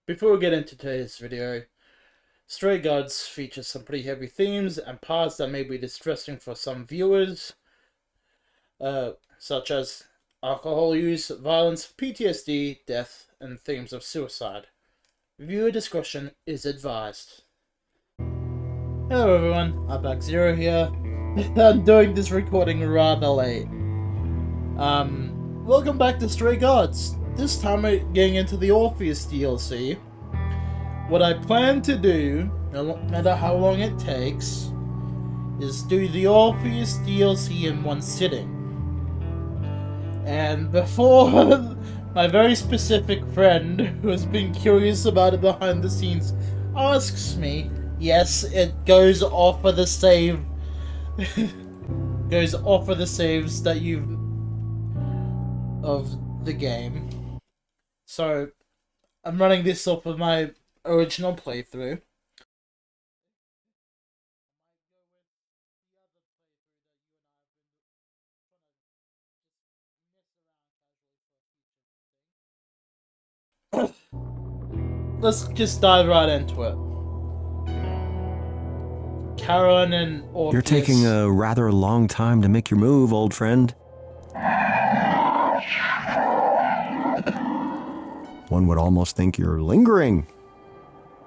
Before we get into today's video, Stray Gods features some pretty heavy themes and parts that may be distressing for some viewers, such as alcohol use, violence, PTSD, death, and themes of suicide. Viewer discretion is advised. Hello everyone, Outback-Zero here. I'm doing this recording rather late. Welcome back to Stray Gods. This time we're getting into the Orpheus DLC. What I plan to do, no matter how long it takes, is do the Orpheus DLC in one sitting. And before my very specific friend, who has been curious about it behind the scenes, asks me, yes, it goes off of the save. Goes off of the saves that you've of the game. So I'm running this off of my original playthrough. Let's just dive right into it. Karen and Orpheus. You're taking a rather long time to make your move, old friend. One would almost think you're lingering.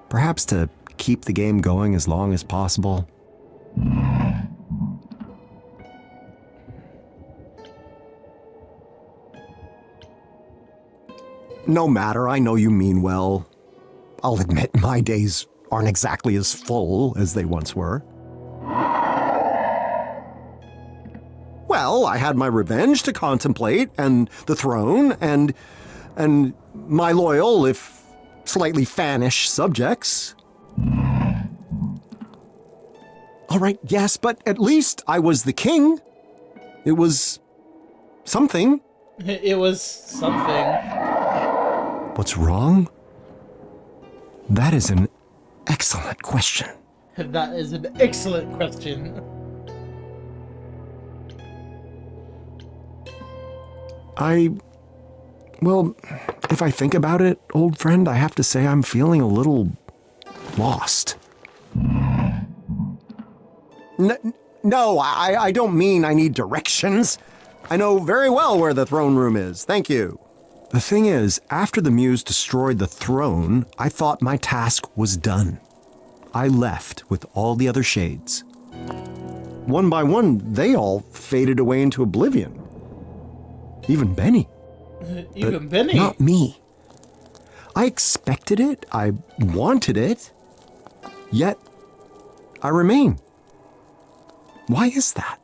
Perhaps to keep the game going as long as possible. No matter, I know you mean well. I'll admit my days aren't exactly as full as they once were. Well, I had my revenge to contemplate, and the throne, and my loyal, if slightly fannish, subjects. All right, yes, but at least I was the king. It was something. It was something. What's wrong? That is an excellent question. That is an excellent question. Well, if I think about it, old friend, I have to say I'm feeling a little lost. No, I don't mean I need directions. I know very well where the throne room is, thank you. The thing is, after the muse destroyed the throne, I thought my task was done. I left with all the other shades. One by one, they all faded away into oblivion. Even Benny. Even Benny? Not me. I expected it, I wanted it, yet I remain. Why is that?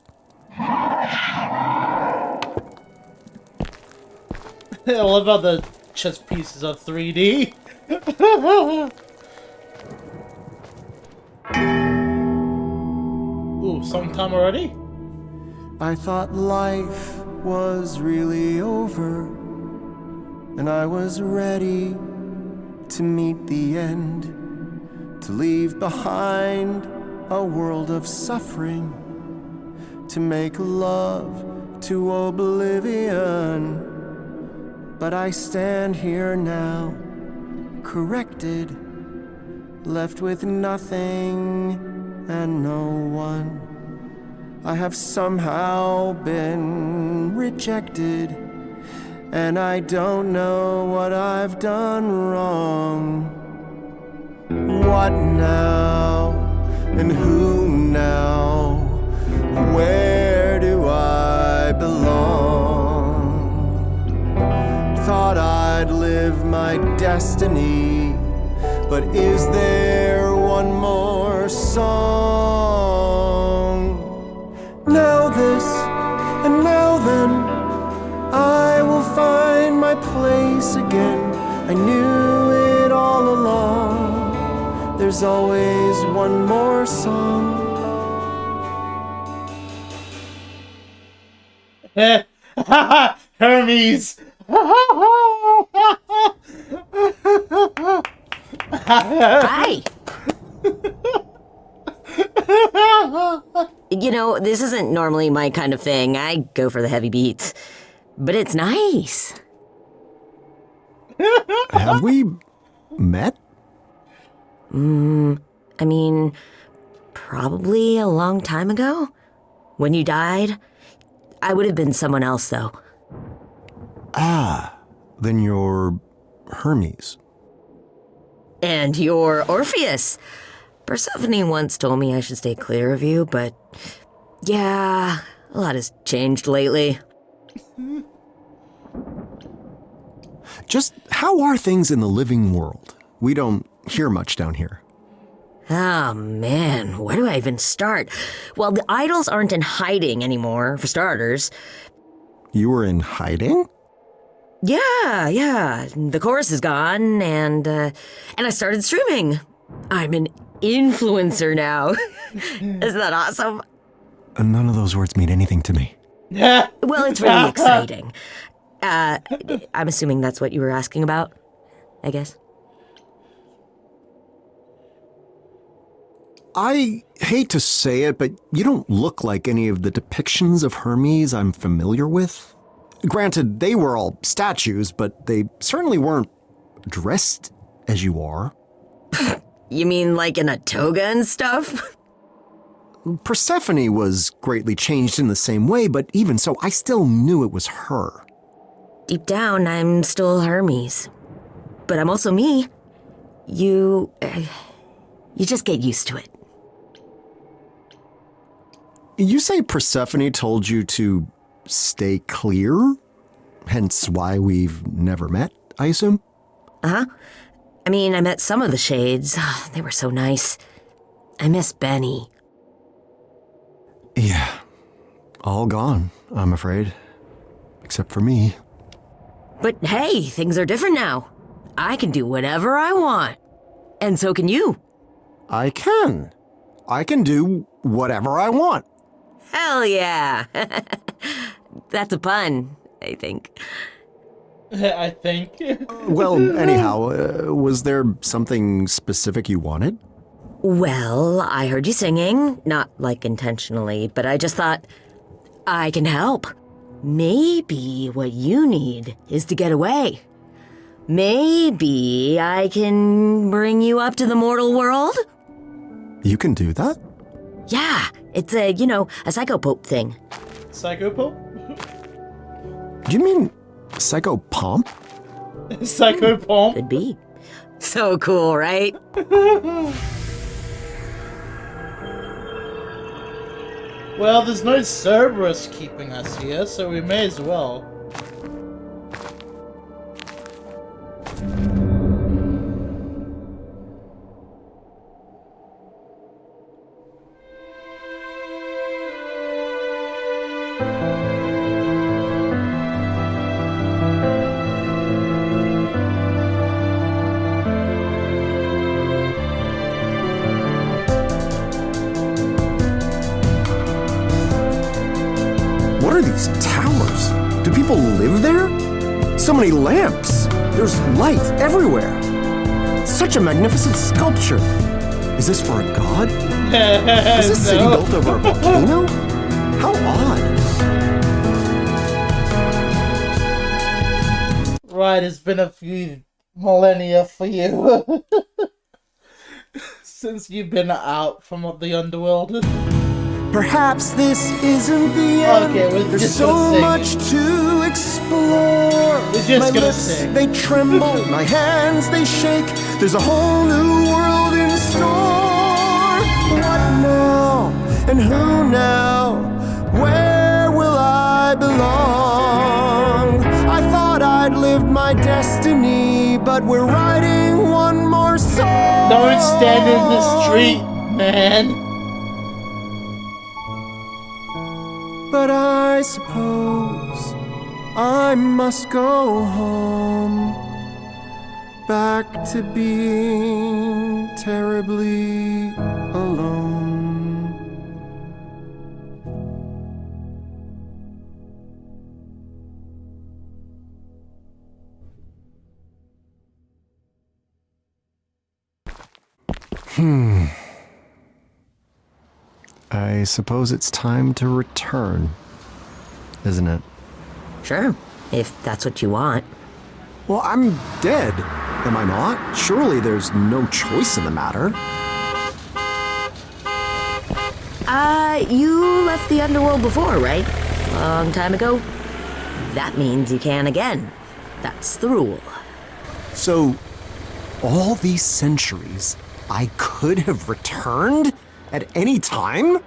I love how the chess pieces are 3D. Ooh, sometime already? I thought life was really over, and I was ready to meet the end, to leave behind a world of suffering, to make love to oblivion. But I stand here now, corrected, left with nothing and no one. I have somehow been rejected, and I don't know what I've done wrong. What now? And who now? Where do I belong? Thought I'd live my destiny, but is there one more song? Now this, and now then, I will find my place again. I knew it all along. There's always one more song. Hermes! Hi! You know, this isn't normally my kind of thing. I go for the heavy beats. But it's nice. Have we met? I mean, probably a long time ago. When you died, I would have been someone else, though. Then you're Hermes. And you're Orpheus. Persephone once told me I should stay clear of you, but yeah, a lot has changed lately. Just how are things in the living world? We don't hear much down here. Oh man, where do I even start? Well, the idols aren't in hiding anymore, for starters. You were in hiding? Yeah. The chorus is gone, and I started streaming. I'm an influencer now. Isn't that awesome? None of those words mean anything to me. Well, it's really exciting. I'm assuming that's what you were asking about, I guess. I hate to say it, but you don't look like any of the depictions of Hermes I'm familiar with. Granted, they were all statues, but they certainly weren't dressed as you are. You mean like in a toga and stuff? Persephone was greatly changed in the same way, but even so, I still knew it was her. Deep down, I'm still Hermes. But I'm also me. You just get used to it. You say Persephone told you to stay clear? Hence why we've never met, I assume? Uh-huh. I mean, I met some of the shades. They were so nice. I miss Benny. Yeah. All gone, I'm afraid. Except for me. But hey, things are different now. I can do whatever I want. And so can you. I can. I can do whatever I want. Hell yeah. That's a pun, I think. I think. Well, anyhow, was there something specific you wanted? Well, I heard you singing. Not like intentionally, but I just thought, I can help. Maybe what you need is to get away. Maybe I can bring you up to the mortal world? You can do that? Yeah, it's a psychopope thing. Psychopope? Do you mean psychopomp? Psychopomp? Could be. So cool, right? Well, there's no Cerberus keeping us here, so we may as well. What are these towers? Do people live there? So many lamps. There's light everywhere. Such a magnificent sculpture. Is this for a god? Is this city built over a volcano? How odd. Right, it's been a few millennia for you. Since you've been out from the underworld. Perhaps this isn't the end. Okay, we're There's just so gonna sing. much to explore. We're just My gonna lips, sing. they tremble. My hands, they shake. There's a whole new world in store. What now? And who now? Where will I belong? I thought I'd lived my destiny, but we're writing one more song. Don't stand in the street, man. But I suppose I must go home, back to being terribly alone. I suppose it's time to return, isn't it? Sure, if that's what you want. Well, I'm dead, Am I not? Surely there's no choice in the matter. You left the underworld before, right? Long time ago? That means you can again. That's the rule. So, all these centuries, I could have returned at any time?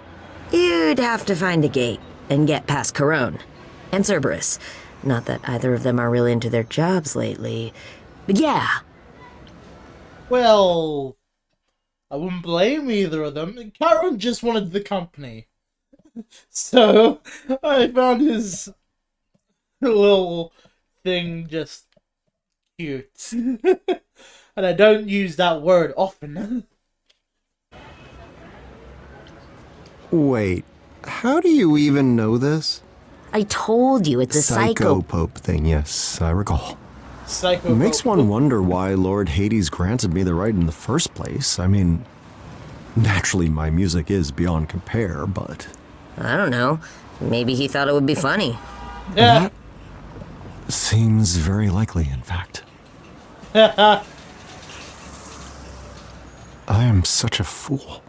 You'd have to find a gate and get past Corone and Cerberus. Not that either of them are really into their jobs lately. But yeah. Well, I wouldn't blame either of them. Karen just wanted the company. So, I found his little thing just cute. And I don't use that word often. Wait, how do you even know this? I told you it's a psycho... Psychopope thing, yes, I recall. Psycho. It makes one wonder why Lord Hades granted me the right in the first place. I mean, naturally my music is beyond compare, but... I don't know. Maybe he thought it would be funny. Yeah. That seems very likely, in fact. I am such a fool.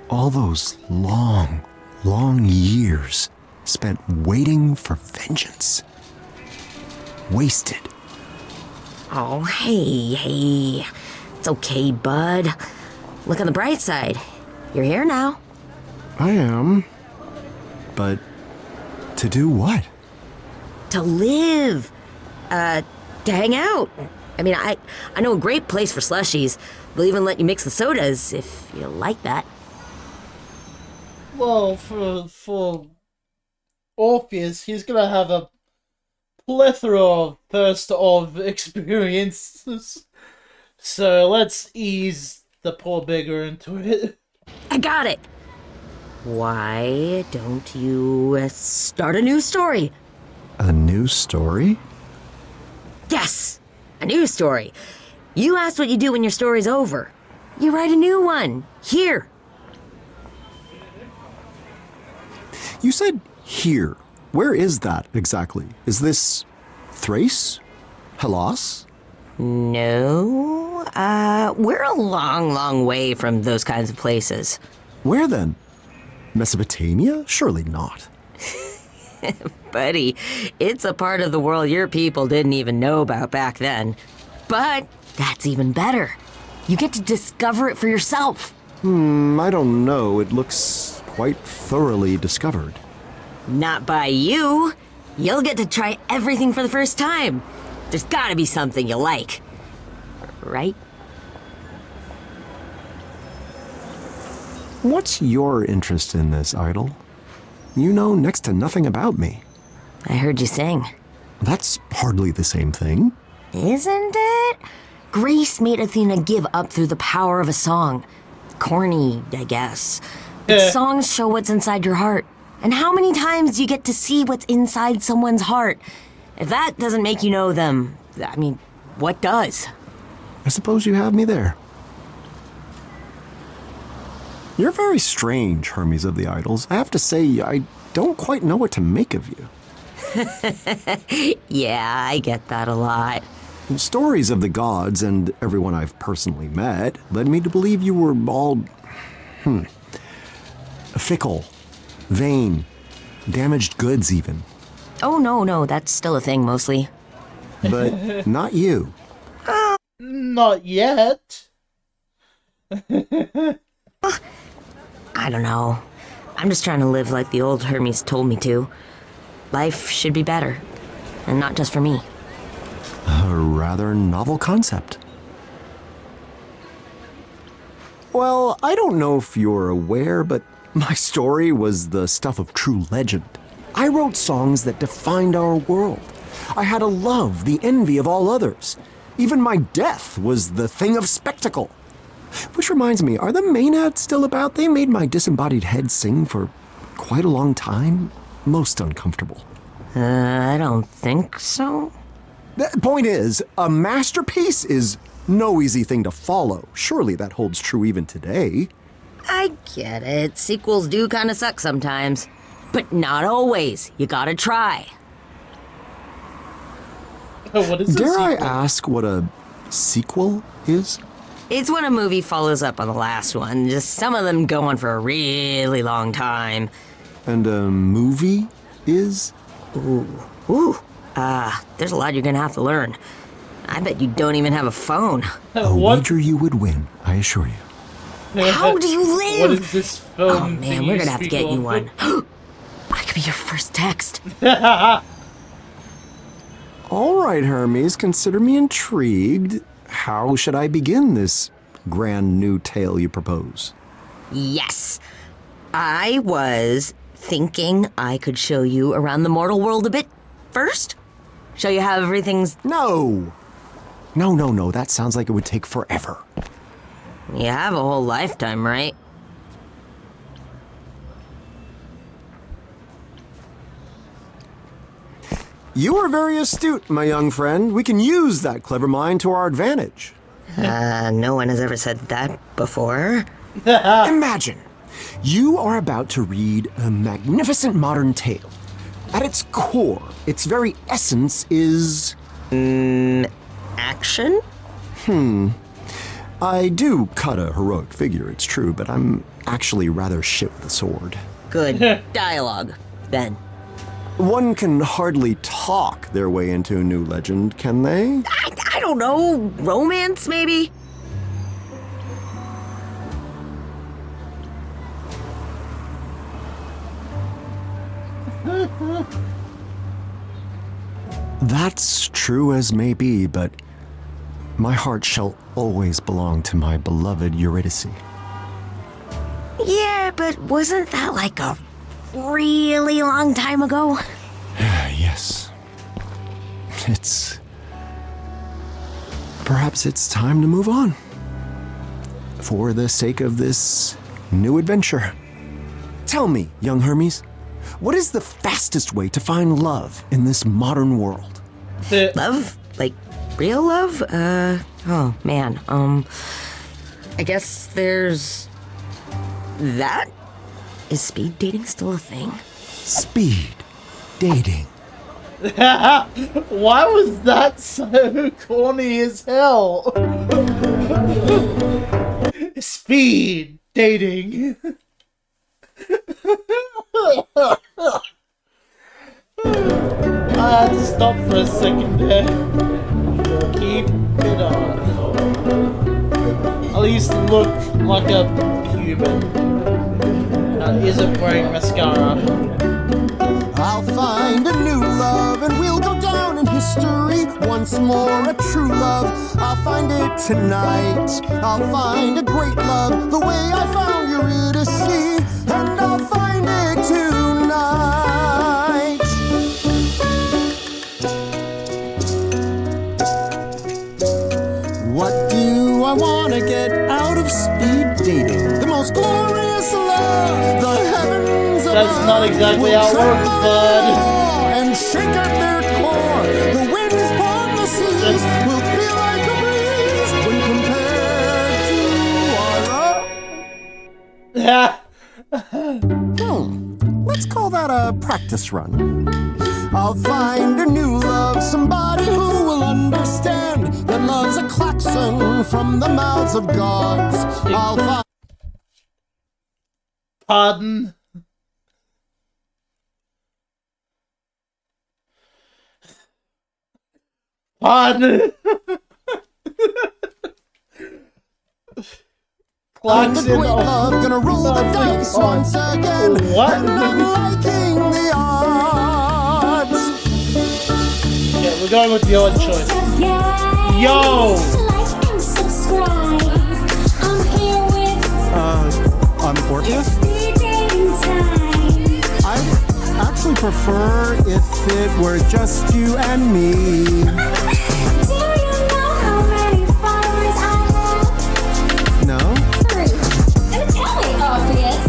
All those long, long years spent waiting for vengeance. Wasted. Oh, hey. It's okay, bud. Look on the bright side. You're here now. I am. But to do what? To live. To hang out. I mean, I know a great place for slushies. They'll even let you mix the sodas if you like that. Well, for Orpheus, he's gonna have a plethora of thirst of experiences. So let's ease the poor beggar into it. I got it. Why don't you start a new story? A new story? Yes, a new story. You asked what you do when your story's over. You write a new one. Here. You said here. Where is that exactly? Is this Thrace? Hellas? No, we're a long, long way from those kinds of places. Where then? Mesopotamia? Surely not. Buddy, it's a part of the world your people didn't even know about back then. But that's even better. You get to discover it for yourself. I don't know. It looks quite thoroughly discovered. Not by you. You'll get to try everything for the first time. There's gotta be something you like. Right? What's your interest in this, Idol? You know next to nothing about me. I heard you sing. That's hardly the same thing. Isn't it? Grace made Athena give up through the power of a song. Corny, I guess. But songs show what's inside your heart. And how many times do you get to see what's inside someone's heart? If that doesn't make you know them, I mean, what does? I suppose you have me there. You're very strange, Hermes of the Idols. I have to say, I don't quite know what to make of you. Yeah, I get that a lot. Stories of the gods and everyone I've personally met led me to believe you were all, fickle, vain, damaged goods even. Oh, no, that's still a thing mostly. But not you. Not yet. I don't know. I'm just trying to live like the old Hermes told me to. Life should be better. And not just for me. A rather novel concept. Well, I don't know if you're aware, but my story was the stuff of true legend. I wrote songs that defined our world. I had a love, the envy of all others. Even my death was the thing of spectacle. Which reminds me, are the Maenads still about? They made my disembodied head sing for quite a long time. Most uncomfortable. I don't think so. The point is, a masterpiece is no easy thing to follow. Surely that holds true even today. I get it. Sequels do kind of suck sometimes. But not always. You gotta try. What is this? Dare I ask what a sequel is? It's when a movie follows up on the last one. Just some of them go on for a really long time. And a movie is? There's a lot you're gonna have to learn. I bet you don't even have a phone. A wager you would win, I assure you. How do you live? What is this film? Oh man, we're gonna have to get you one. I could be your first text. All right, Hermes, consider me intrigued. How should I begin this grand new tale you propose? Yes. I was thinking I could show you around the mortal world a bit first. Show you how everything's... No, that sounds like it would take forever. You have a whole lifetime, right? You are very astute, my young friend. We can use that clever mind to our advantage. No one has ever said that before. Imagine, you are about to read a magnificent modern tale. At its core, its very essence is... Action? I do cut a heroic figure, it's true, but I'm actually rather shit with a sword. Good dialogue, then. One can hardly talk their way into a new legend, can they? I don't know, romance maybe? That's true as may be, but my heart shall always belong to my beloved Eurydice. Yeah, but wasn't that like a really long time ago? Yes. Perhaps it's time to move on. For the sake of this new adventure. Tell me, young Hermes, what is the fastest way to find love in this modern world? Love? Like, real love? Oh, man. I guess there's... that? Is speed dating still a thing? Speed dating. Why was that so corny as hell? Speed dating. I had to stop for a second there. Keep it on. At least look like a human that isn't wearing mascara. I'll find a new love and we'll go down in history once more, a true love. I'll find it tonight. I'll find a great love the way I found Eurydice, and I'll find it tonight. What do I want to get out of speed dating? The most glorious love, the heavens above. That's not exactly how it works, bud. And shake at their core. The winds upon the seas will feel like a breeze when compared to our love. Let's call that a practice run. I'll find a new love, somebody who will understand that love's a klaxon from the mouths of gods. I'll find... Pardon? Pardon? I'm the great love, gonna roll the dice once again. What? And I'm liking the odds. Yeah, we're going with the odd choice. Yo! Like and subscribe. I'm here with I'm Orpheus. speed dating time. I actually prefer if it were just you and me. Do you know how many followers I have? No? 3. Then tell me, Orpheus.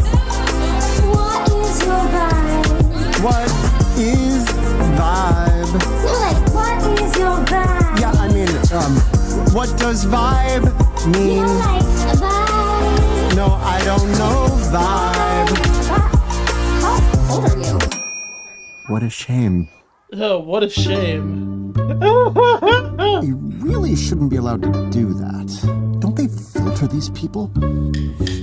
What is your vibe? What is vibe? Like, what is your vibe? Yeah, I mean, what does vibe You mean? don't like a vibe. No, I don't know vibe. How old are you? What a shame. Oh, what a shame. You really shouldn't be allowed to do that. Don't they filter these people?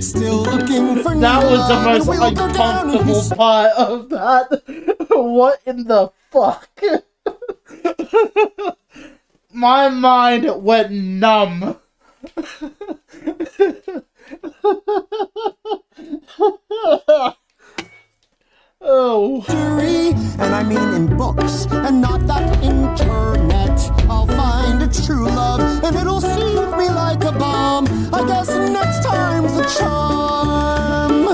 Still looking for That was the love, most and we'll go down in uncomfortable history. part of that. What in the fuck? My mind went numb. Oh. And I mean in books, and not that internet. I'll find a true love, and it'll soothe me like a balm. I guess next time's the charm.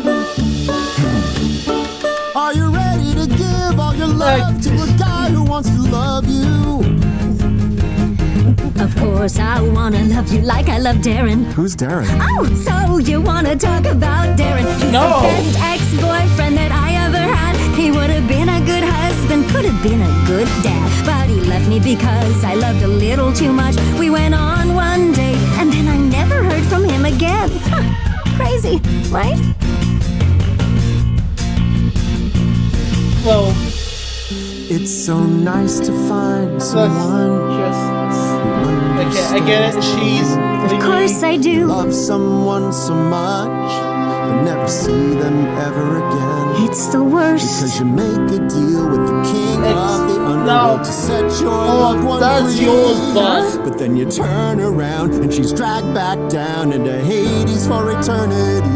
Are you ready to give all your love to a guy who wants to love you? Of course, I wanna love you like I love Darren. Who's Darren? Oh, so you wanna talk about Darren? He's No. the best ex-boyfriend that I ever had. He would have been a good husband, could have been a good dad. But he left me because I loved a little too much. We went on one date, and then I never heard from him again. Huh, crazy, right? Well, It's so nice to find let's someone just... who Okay, I get it. She's... Of course I do. love someone so much, but never see them ever again. It's the worst. Because you make a deal with the king It's- of the no. underworld to set your loved one that's free. yours, boss. But then you turn around and she's dragged back down into Hades for eternity.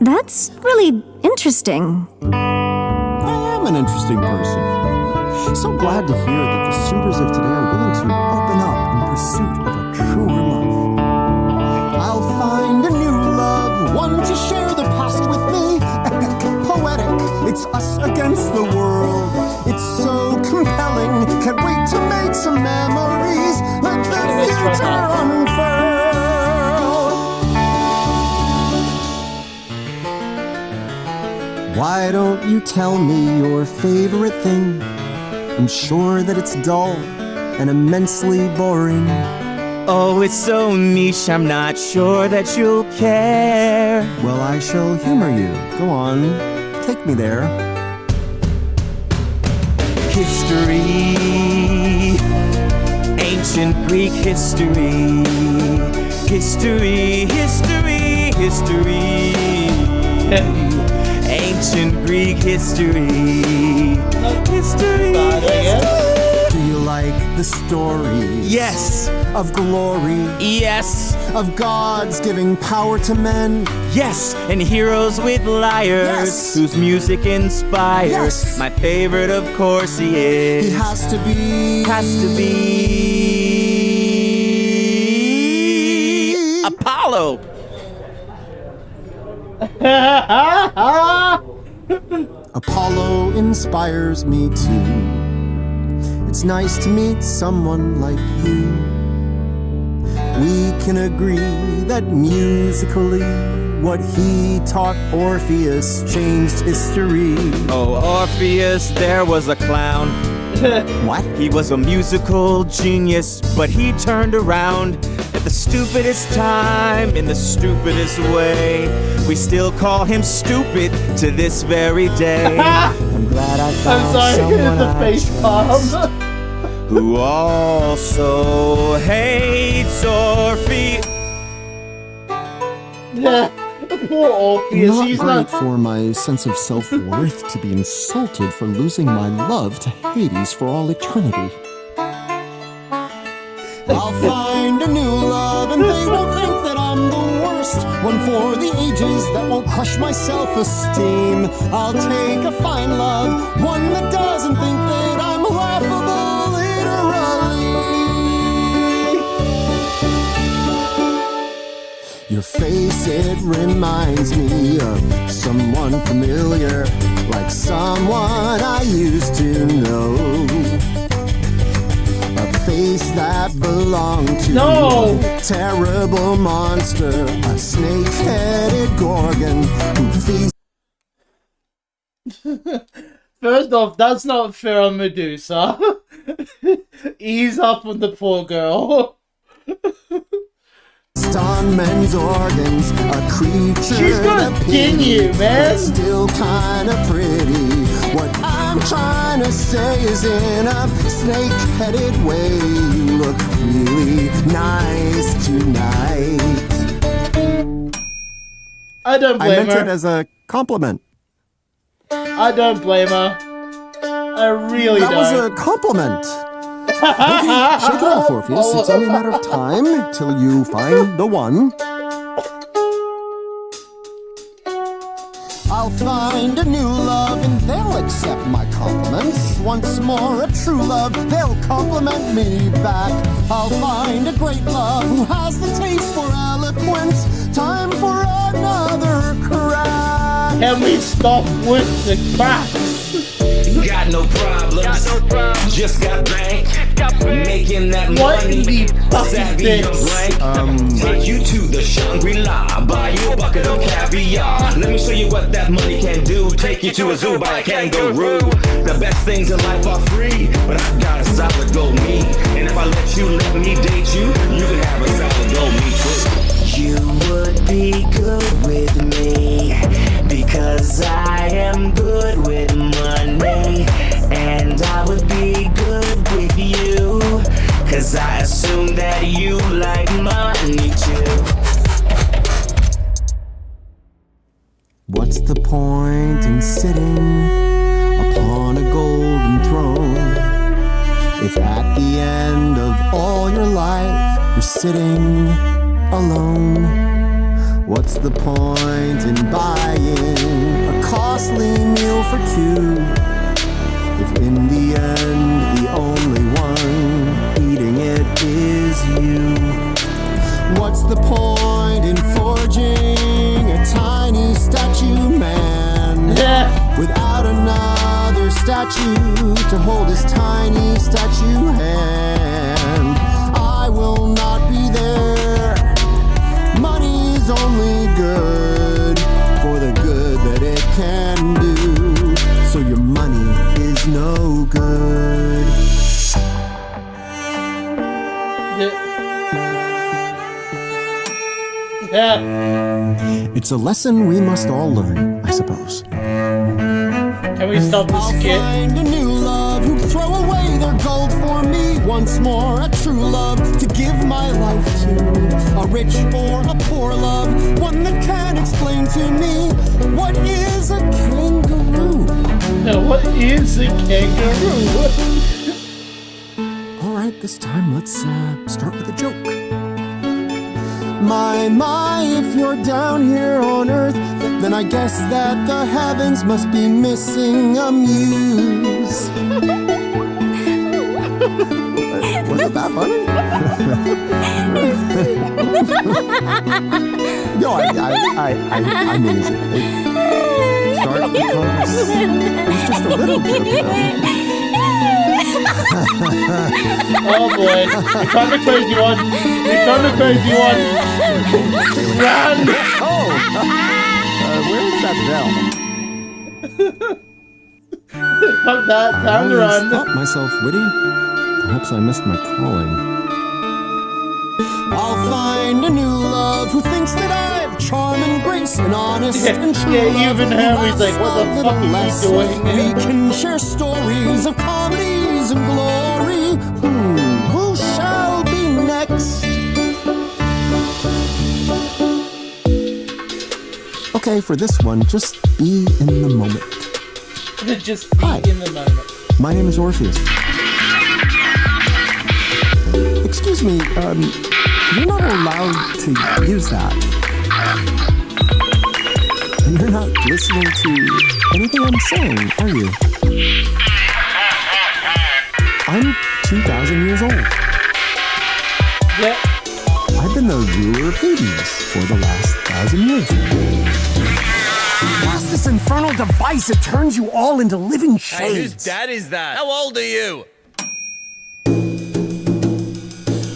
That's really interesting. I am an interesting person. So glad to hear that the suitors of today are willing to open up in pursuit of a truer love. I'll find a new love, one to share the past with me. Epic, poetic, it's us against the world. It's so compelling, can't wait to make some memories. Let the future unfurl. Why don't you tell me your favorite thing? I'm sure that it's dull and immensely boring. Oh, it's so niche, I'm not sure that you'll care. Well, I shall humor you. Go on, take me there. History, ancient Greek history. History, history, history. Ancient Greek history. History. Do you like the stories? Yes, Of glory, yes, of gods giving power to men. yes, and heroes with lyres, Yes. whose music inspires. Yes. My favorite, of course, he is. He has to be. Apollo. Apollo inspires me too. It's nice to meet someone like you. We can agree that musically, what he taught Orpheus changed history. Oh, Orpheus, there was a clown. What? He was a musical genius, but he turned around at the stupidest time in the stupidest way. We still call him stupid to this very day. I'm glad I I'm found sorry, someone the I face trust, palm. who also hates Orpheus. Yeah, poor Orpheus. Not He's great not... for my sense of self-worth to be insulted for losing my love to Hades for all eternity. I'll find a new love and they won't think that I'm the worst. One for the ages that won't crush my self-esteem. I'll take a fine love, one that doesn't think that I'm laughable literally. Your face, it reminds me of someone familiar, like someone I used to know. A face that belonged to No! a terrible monster, a snake-headed gorgon who feasts. First off, that's not fair on Medusa. Ease up on the poor girl. On men's organs, a creature She's gonna that skin you, pity, man. but still kinda pretty. What I I'm trying to say is in a snake-headed way, you look really nice tonight. I don't I blame meant it her. as a compliment. I don't blame her. I really That was don't. a compliment. Okay, shake it off, Orpheus. It's only a matter of time till you find the one. I'll find a new love and they'll accept my compliments. Once more a true love, they'll compliment me back. I'll find a great love who has the taste for eloquence. Time for another crack. Can we stop with the cracks? Got no problems. Just got bank. Making that What in money. the fuck is Savvy this? blank. Take you to the Shangri-La. Buy you a bucket of caviar. Let me show you what that money can do. Take you to a zoo, buy a kangaroo. The best things in life are free, but I've got a solid gold me. And if I let me date you, you can have a solid gold me too. You would be good with me because I am good with money, and I would be good with you cause I assume that you like money too. What's the point in sitting upon a golden throne if at the end of all your life you're sitting alone? What's the point in buying a costly meal for two if in the end the only one eating it is you? What's the point in forging a tiny statue man without another statue to hold his tiny statue hand? I will not be there. Money's only good for the good that it can do. So your money is no good. Yeah. It's a lesson we must all learn, I suppose. Can we stop the I'll skit? find a new love who'd throw away their gold for me. Once more, a true love to give my life to. A rich or a poor love, one that can explain to me what is a kangaroo. No, what is a kangaroo? All right, this time let's start with a joke. My, if you're down here on Earth, then I guess that the heavens must be missing a muse. Wasn't that funny? No, I mean, it start the conversation. It was just a little joke, Oh boy, we found the crazy one. We found the crazy one. Run! Oh! Where's that bell? Fuck that, I time to always run. thought myself witty. Perhaps I missed my calling. I'll find a new love who thinks that I have charm and grace and honest and true love. Yeah, even Henry's like, what the fuck are you doing? We can share stories of comedies and glory. Who shall be next? Okay, for this one, just be in the moment. Just be Hi. in the moment. My name is Orpheus. Excuse me, you're not allowed to use that. You're not listening to anything I'm saying, are you? I'm 2,000 years old. Yep. I've been the ruler of Hades for the last 1,000 years. What's this infernal device that turns you all into living Hey, whose shades? dad is that? How old are you?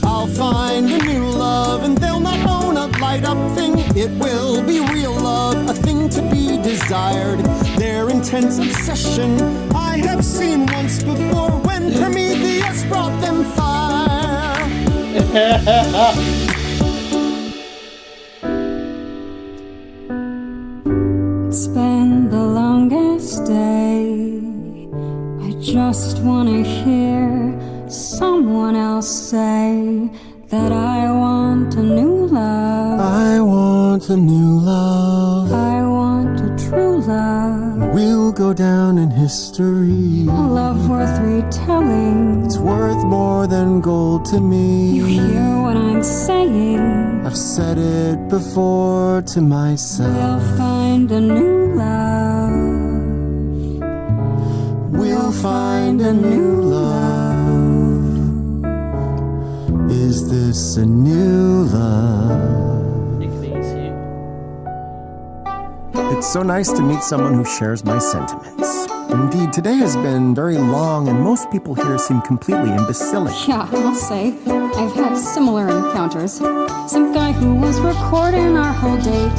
I'll find a new love and they'll not own a light-up thing. It will be real love, a thing to be desired. Their intense obsession I have seen once before when Prometheus brought them fire. It's been the longest day a new love. I want a new love. I want a true love. We'll go down in history. A love worth retelling. It's worth more than gold to me. You hear what I'm saying? I've said it before to myself. We'll find a new love. We'll find a new love. Is this a new love? Take it easy. It's so nice to meet someone who shares my sentiments. Indeed, today has been very long, and most people here seem completely imbecilic. Yeah, I'll say. I've had similar encounters. Some guy who was recording our whole date.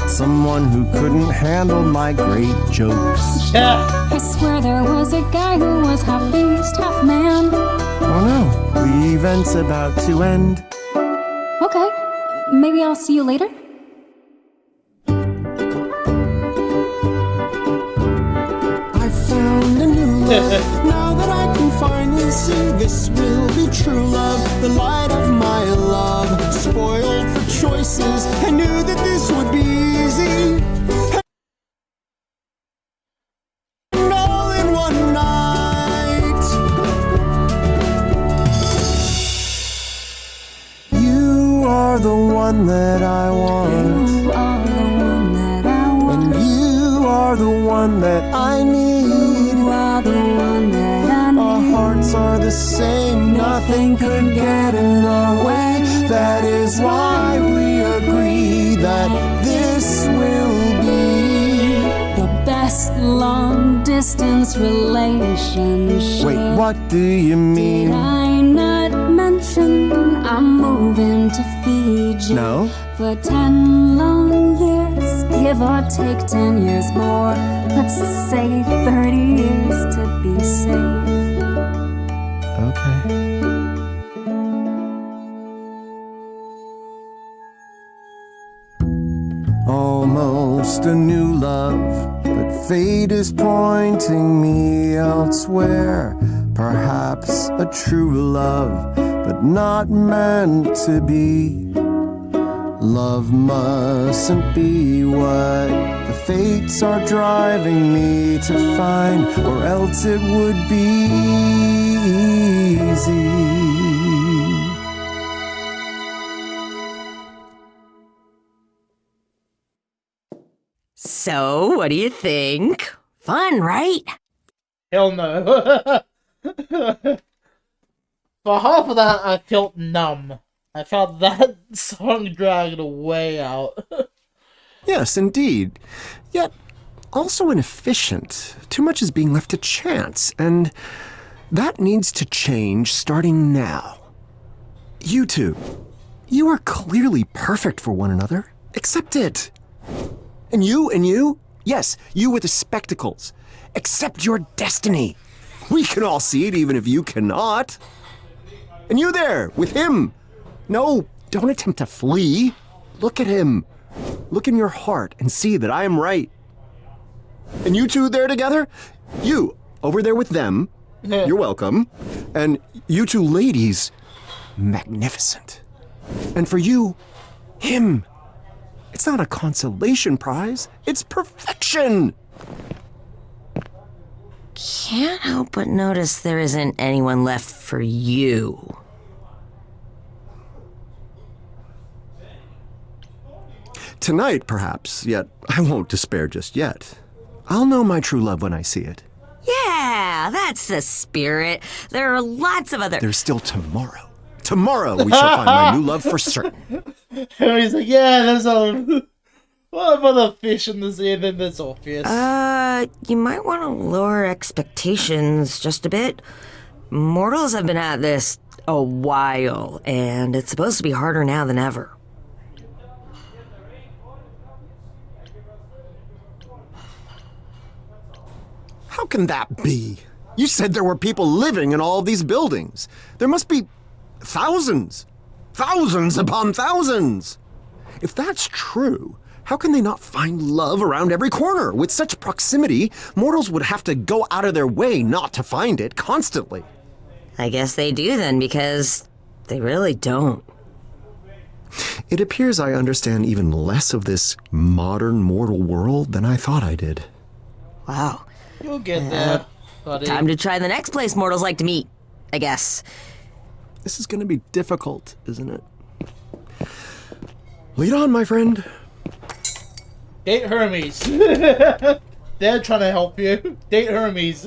Someone who couldn't handle my great jokes. Yeah. I swear there was a guy who was half beast, half man. Oh no, the event's about to end. Okay, maybe I'll see you later? I found a new love. Now that I can finally see this will be true love. The light of my love. Spoiled for choices. I knew that this would be easy. And all in one night. You are the one that I want. You are the one that I want. And you are the one that I need. You are the one that I need. Our hearts are the same, nothing could get in our way. That is why we agree that this will be The best long distance relationship. Wait, what do you Did mean? I not mention I'm moving to Fiji? No? For 10 long years, give or take 10 years more. Let's say 30 years to be safe. Okay. Almost a new love, but fate is pointing me elsewhere. Perhaps a true love, but not meant to be. Love mustn't be what the fates are driving me to find, or else it would be easy. So, what do you think? Fun, right? Hell no. For half of that, I felt numb. I felt that song dragged way out. Yes, indeed. Yet, also inefficient. Too much is being left to chance, and that needs to change starting now. You two, you are clearly perfect for one another. Accept it. And you, yes, you with the spectacles. Accept your destiny. We can all see it, even if you cannot. And you there, with him. No, don't attempt to flee. Look at him. Look in your heart and see that I am right. And you two there together? You, over there with them. You're welcome. And you two ladies, magnificent. And for you, him. It's not a consolation prize. It's perfection. Can't help but notice there isn't anyone left for you. Tonight, perhaps, yet I won't despair just yet. I'll know my true love when I see it. Yeah, that's the spirit. There are lots of other... There's still tomorrow. Tomorrow we shall find my new love for certain. And he's like, yeah, there's a lot of other fish in the sea, and then there's Orpheus. You might want to lower expectations just a bit. Mortals have been at this a while, and it's supposed to be harder now than ever. How can that be? You said there were people living in all these buildings. There must be thousands. Thousands upon thousands. If that's true, how can they not find love around every corner? With such proximity, mortals would have to go out of their way not to find it constantly. I guess they do then, because they really don't. It appears I understand even less of this modern mortal world than I thought I did. Wow. You'll get there, buddy. Time to try the next place mortals like to meet, I guess. This is going to be difficult, isn't it? Lead on, my friend. Date Hermes. They're trying to help you. Date Hermes.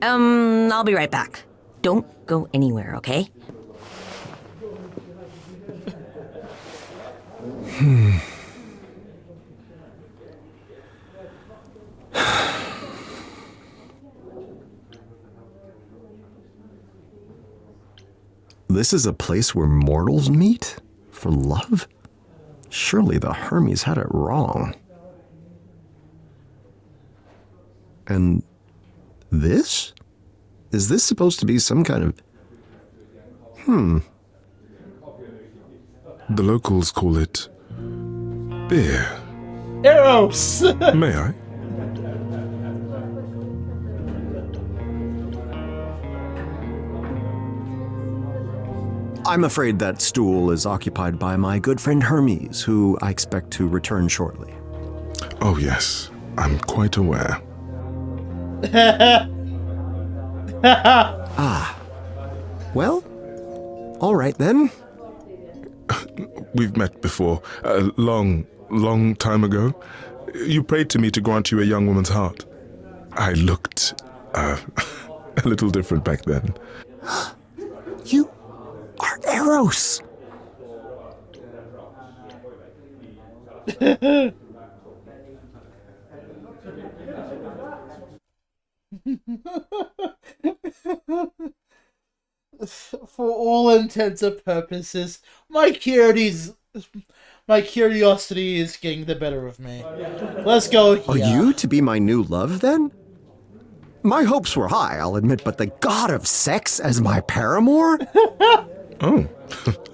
I'll be right back. Don't go anywhere, okay? This is a place where mortals meet? For love? Surely the Hermes had it wrong. And this? Is this supposed to be some kind of... The locals call it beer. Eros. May I? I'm afraid that stool is occupied by my good friend Hermes, who I expect to return shortly. Oh, yes. I'm quite aware. Well, all right then. We've met before, a long time ago. You prayed to me to grant you a young woman's heart. I looked, a little different back then. You are Eros. For all intents and purposes, my curiosity is getting the better of me. Let's go here. Are you to be my new love, then? My hopes were high, I'll admit, but the god of sex as my paramour? Oh,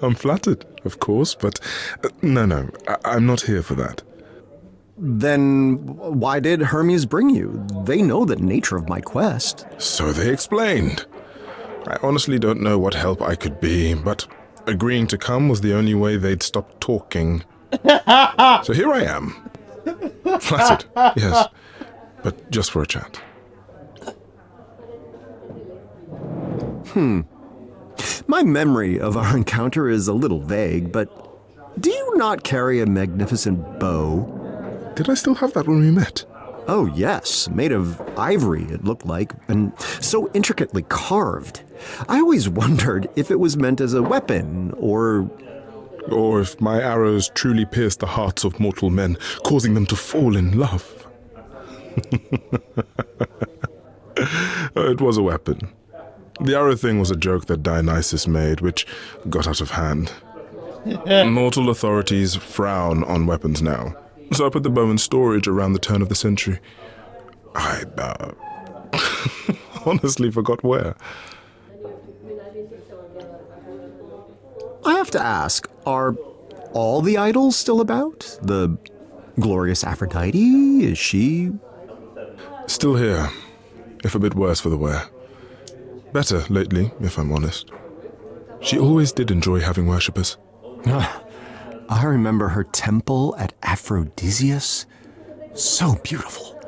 I'm flattered, of course, but no, I'm not here for that. Then why did Hermes bring you? They know the nature of my quest. So they explained. I honestly don't know what help I could be, but agreeing to come was the only way they'd stop talking. So here I am. Flattered, yes, but just for a chat. My memory of our encounter is a little vague, but do you not carry a magnificent bow? Did I still have that when we met? Oh, yes, made of ivory, it looked like, and so intricately carved. I always wondered if it was meant as a weapon, or if my arrows truly pierced the hearts of mortal men, causing them to fall in love. It was a weapon. The arrow thing was a joke that Dionysus made, which got out of hand. Mortal authorities frown on weapons now, so I put the bow in storage around the turn of the century. I honestly forgot where. I have to ask, are all the idols still about? The glorious Aphrodite, is she? Still here, if a bit worse for the wear. Better lately, if I'm honest. She always did enjoy having worshippers. I remember her temple at Aphrodisias. So beautiful.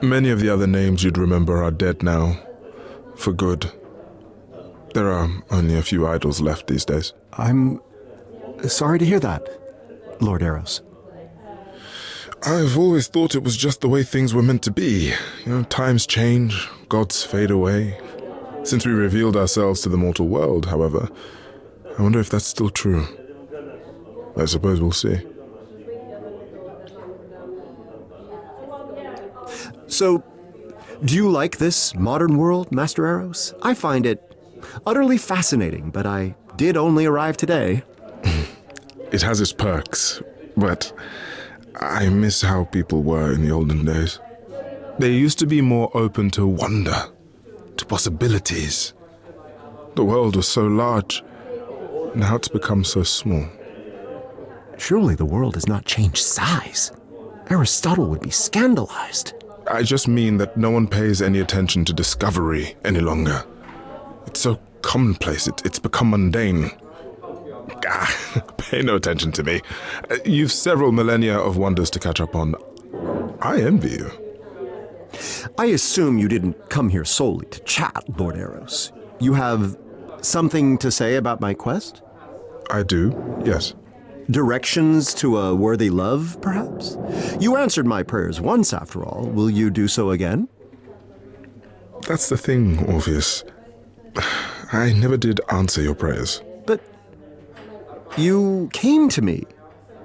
Many of the other names you'd remember are dead now. For good. There are only a few idols left these days. I'm sorry to hear that, Lord Eros. I've always thought it was just the way things were meant to be. Times change, gods fade away. Since we revealed ourselves to the mortal world, however, I wonder if that's still true. I suppose we'll see. So, do you like this modern world, Master Eros? I find it utterly fascinating, but I did only arrive today. It has its perks, but I miss how people were in the olden days. They used to be more open to wonder, to possibilities. The world was so large, now it's become so small. Surely the world has not changed size. Aristotle would be scandalized. I just mean that no one pays any attention to discovery any longer. It's so commonplace, it's become mundane. Pay no attention to me. You've several millennia of wonders to catch up on. I envy you. I assume you didn't come here solely to chat, Lord Eros. You have something to say about my quest? I do, yes. Directions to a worthy love, perhaps? You answered my prayers once, after all. Will you do so again? That's the thing, Orpheus. I never did answer your prayers. But you came to me.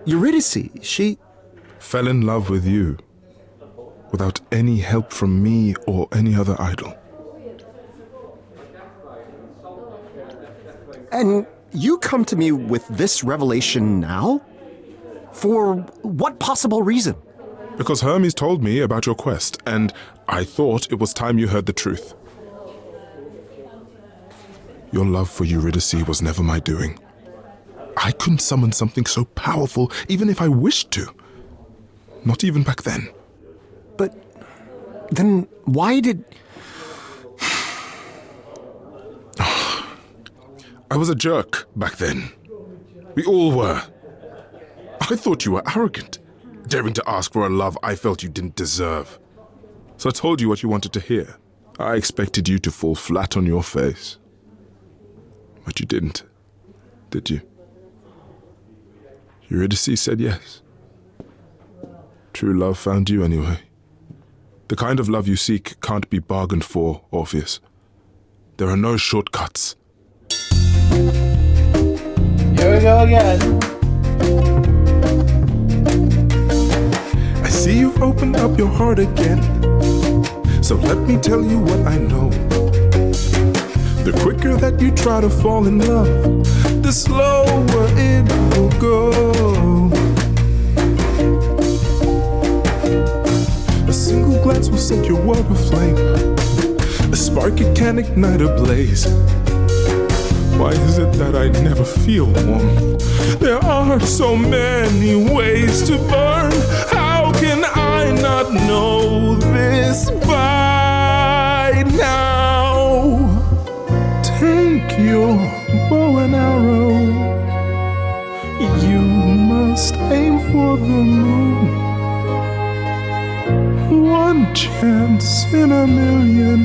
Eurydice, she... Fell in love with you, without any help from me or any other idol. And you come to me with this revelation now? For what possible reason? Because Hermes told me about your quest, and I thought it was time you heard the truth. Your love for Eurydice was never my doing. I couldn't summon something so powerful, even if I wished to. Not even back then. But then why did... I was a jerk back then. We all were. I thought you were arrogant, daring to ask for a love I felt you didn't deserve. So I told you what you wanted to hear. I expected you to fall flat on your face. But you didn't, did you? Eurydice said yes. True love found you anyway. The kind of love you seek can't be bargained for, Orpheus. There are no shortcuts. Here we go again. I see you've opened up your heart again. So let me tell you what I know. The quicker that you try to fall in love, the slower it will go. A single glance will set your world aflame. A spark it can ignite a blaze. Why is it that I never feel warm? There are so many ways to burn. How can I not know this by now? Take your bow and arrow. You must aim for the moon. One chance in a million,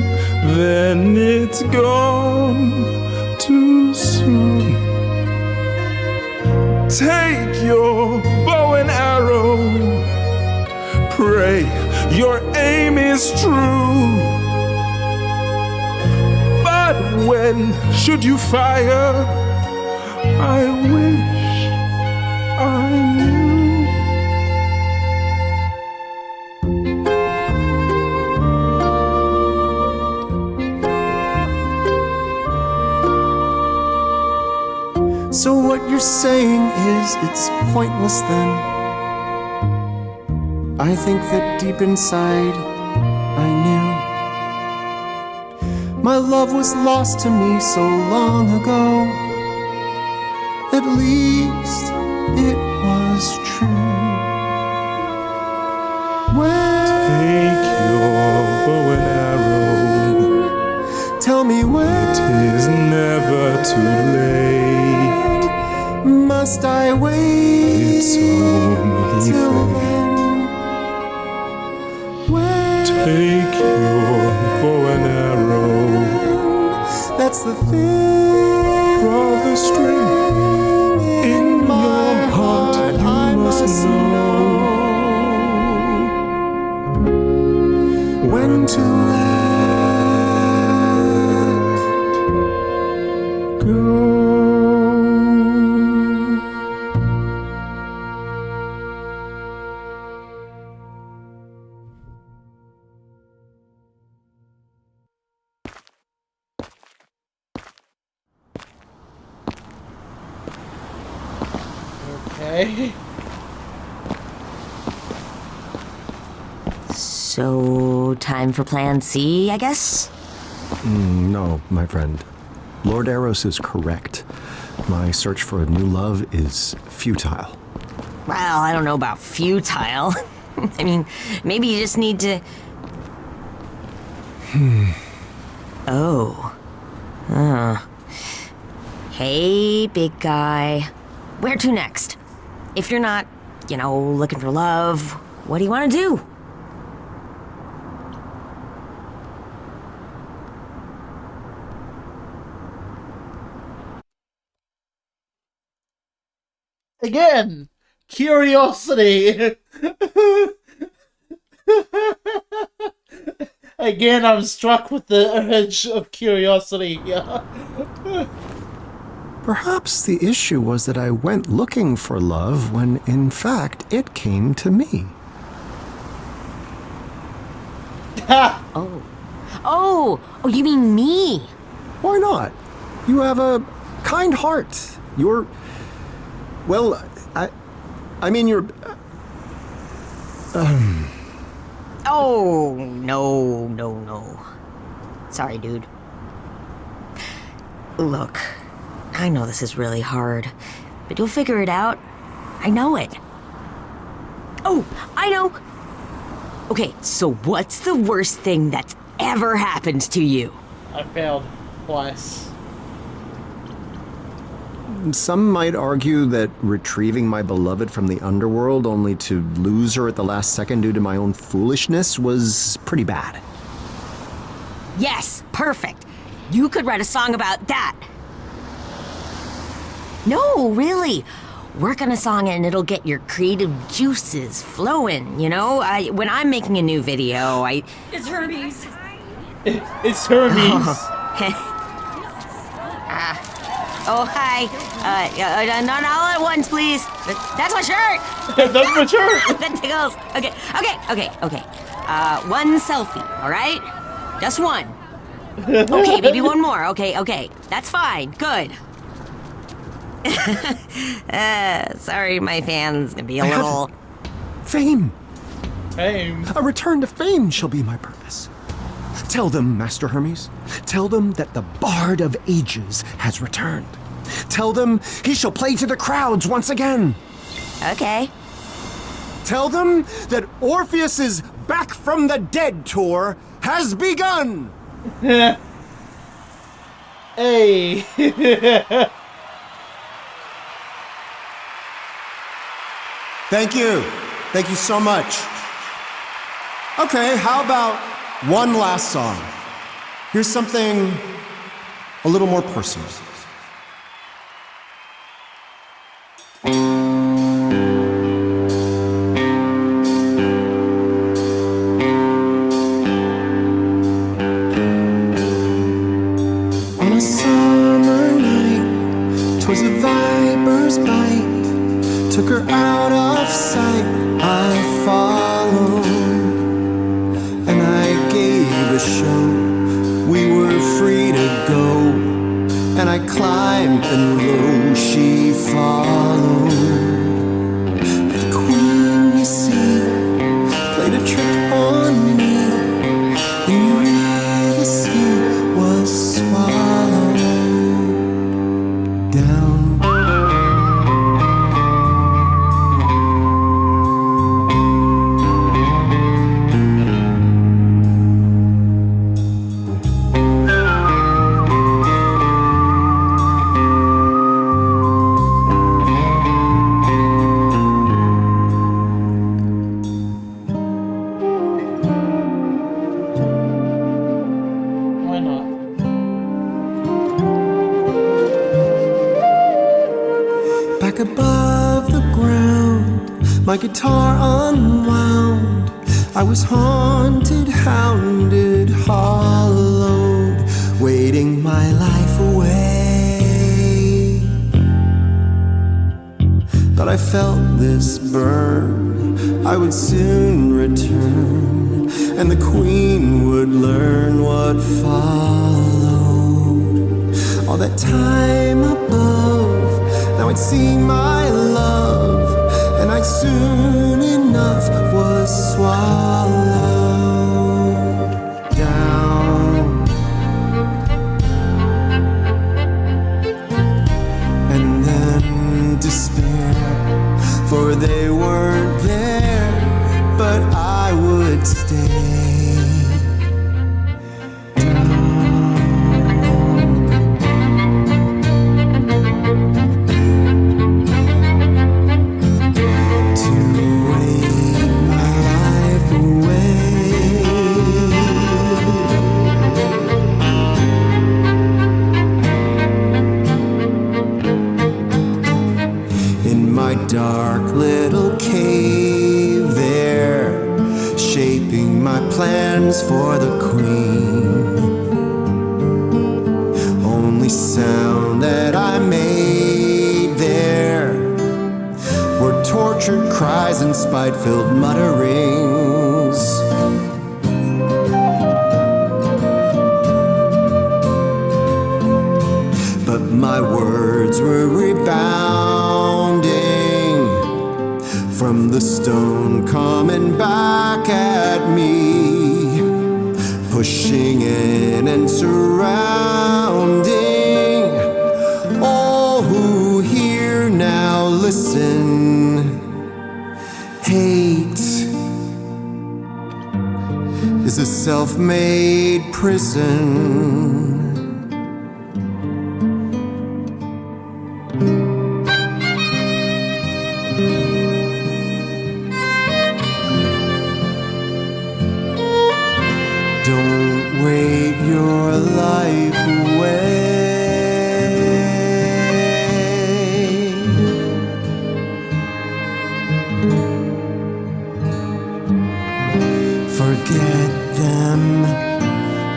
then it's gone too soon. Take your bow and arrow. Pray your aim is true. But when should you fire? I wish I knew. So what you're saying is it's pointless then? I think that deep inside I knew my love was lost to me so long ago. At least it was true. Take your bow and arrow. Tell me when It is never too late. must I wait It's only till fair. then? When Take your bow and arrow. that's the thing. Draw the string in your heart. You I must know when to let go. Okay. So, time for plan C, I guess? No, my friend. Lord Eros is correct. My search for a new love is futile. Well, I don't know about futile. I mean, maybe you just need to Oh. Hey, big guy. Where to next? If you're not, looking for love, what do you want to do? Again, curiosity. Again, I'm struck with the urge of curiosity here. Perhaps the issue was that I went looking for love when, in fact, it came to me. Oh, you mean me? Why not? You have a kind heart. You're... Well, I mean, you're... Oh, no. Sorry, dude. Look, I know this is really hard, but you'll figure it out. I know it. Oh, I know. Okay, so what's the worst thing that's ever happened to you? I failed twice. Some might argue that retrieving my beloved from the underworld only to lose her at the last second due to my own foolishness was pretty bad. Yes, perfect. You could write a song about that. No, really. Work on a song and it'll get your creative juices flowing, when I'm making a new video, It's Hermes. It's Hermes. Oh, hi. Not all at once, please. That's my shirt. That's my shirt. That tickles. Okay. One selfie, all right? Just one. Okay, maybe one more. Okay. That's fine. Good. Sorry, my fans can be a little... Fame! Fame. A return to fame shall be my purpose. Tell them, Master Hermes. Tell them that the Bard of Ages has returned. Tell them he shall play to the crowds once again. Okay. Tell them that Orpheus's Back from the Dead tour has begun. Hey. Thank you. Thank you so much. Okay, how about one last song? Here's something a little more personal. On a summer night, 'twas a viper's bite, took her out of sight. I followed, and I gave a show. We were free to go, and I climbed, and lo, she followed. But the queen, you see, played a trick on me, and Eurydice was swallowed down. Why not? Back above the ground, my guitar unwound. I was haunted, hounded, hollowed, waiting my life away. But I felt this burn, I would soon return, and the queen would learn what followed. All that time above, now I'd seen my love, and I soon enough was swallowed down. And then despair, for they weren't there, but I would stay. stands for the queen. Only sound that I made there were tortured cries and spite-filled mutterings. But my words were rebounding from the stone coming back at me, pushing in and surrounding all who hear now listen. Hate is a self-made prison. Don't wait your life away. Forget them.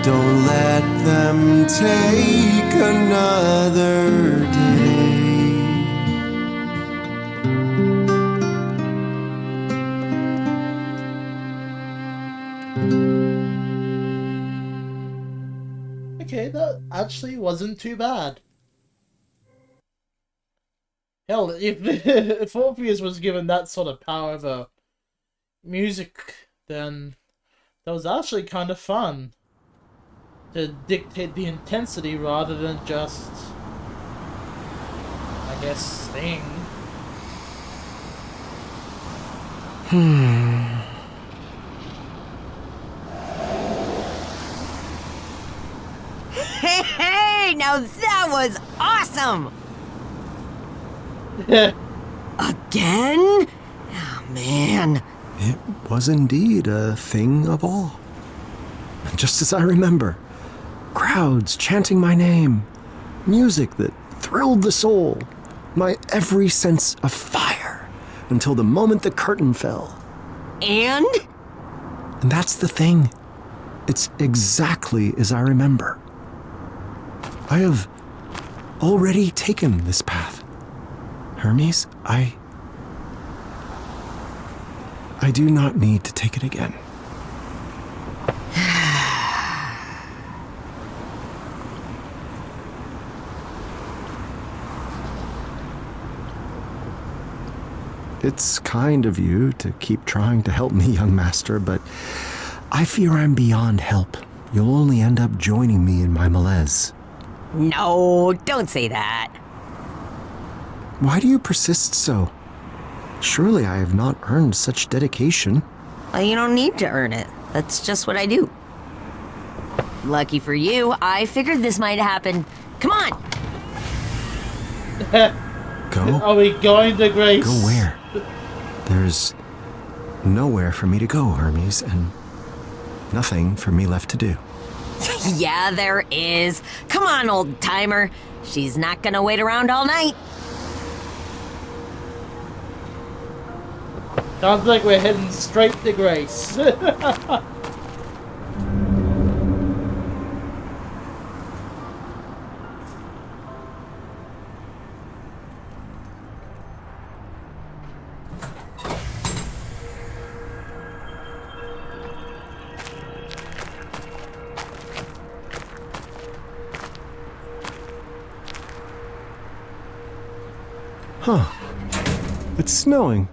Don't let them take another day. Okay, that actually wasn't too bad. Hell, if Orpheus was given that sort of power over music, then that was actually kind of fun. To dictate the intensity rather than just, I guess, sing. Hey, now that was awesome! Again? Oh, man. It was indeed a thing of awe. Just as I remember. Crowds chanting my name. Music that thrilled the soul. My every sense of fire. Until the moment the curtain fell. And? And that's the thing. It's exactly as I remember. I have already taken this path. Hermes, I do not need to take it again. It's kind of you to keep trying to help me, young master, but I fear I'm beyond help. You'll only end up joining me in my malaise. No, don't say that. Why do you persist so? Surely I have not earned such dedication. Well, you don't need to earn it. That's just what I do. Lucky for you, I figured this might happen. Come on! Go? Are we going to Grace? Go where? There's nowhere for me to go, Hermes, and nothing for me left to do. Yeah, there is. Come on, old timer. She's not gonna wait around all night. Sounds like we're heading straight to Grace. Huh. It's snowing.